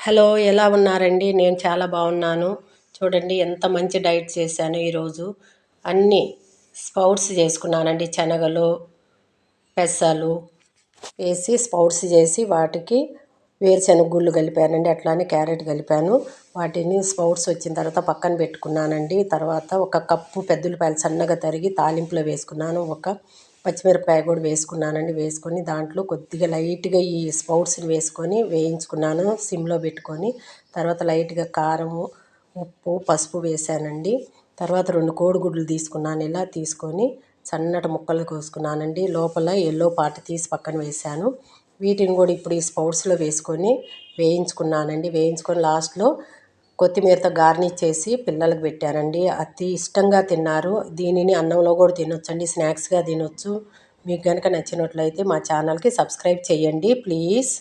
Hello, ఎలా ఉన్నారండి? నేను చాలా బాగున్నాను. చూడండి ఎంత మంచి డైట్ చేశాను ఈరోజు. అన్నీ స్పౌట్స్ చేసుకున్నానండి. శనగలు, పెసలు వేసి స్పౌట్స్ చేసి వాటికి వేరుశనగ గుళ్ళు కలిపానండి. అట్లానే క్యారెట్ కలిపాను. వాటిని స్పౌట్స్ వచ్చిన తర్వాత పక్కన పెట్టుకున్నానండి. తర్వాత ఒక కప్పు పెద్దఉల్లిపాయలు సన్నగా తరిగి తాలింపులో వేసుకున్నాను. ఒక పచ్చిమిరపకాయ కూడా వేసుకున్నానండి. వేసుకొని దాంట్లో కొద్దిగా లైట్గా ఈ స్పౌట్స్ని వేసుకొని వేయించుకున్నాను సిమ్లో పెట్టుకొని. తర్వాత లైట్గా కారము, ఉప్పు, పసుపు వేసానండి. తర్వాత 2 కోడిగుడ్లు తీసుకున్నాను. ఇలా తీసుకొని సన్నటి ముక్కలు కోసుకున్నానండి. లోపల ఎల్లో పార్ట్ తీసి పక్కన వేసాను. వీటిని కూడా ఇప్పుడు ఈ స్పౌట్స్లో వేసుకొని వేయించుకున్నానండి. వేయించుకొని లాస్ట్లో కొత్తిమీరతో గార్నిష్ చేసి పిల్లలకు పెట్టానండి. అతి ఇష్టంగా తిన్నారు. దీనిని అన్నంలో కూడా తినొచ్చండి, స్నాక్స్గా తినొచ్చు. మీకు కనుక నచ్చినట్లయితే మా ఛానల్కి సబ్స్క్రైబ్ చేయండి ప్లీజ్.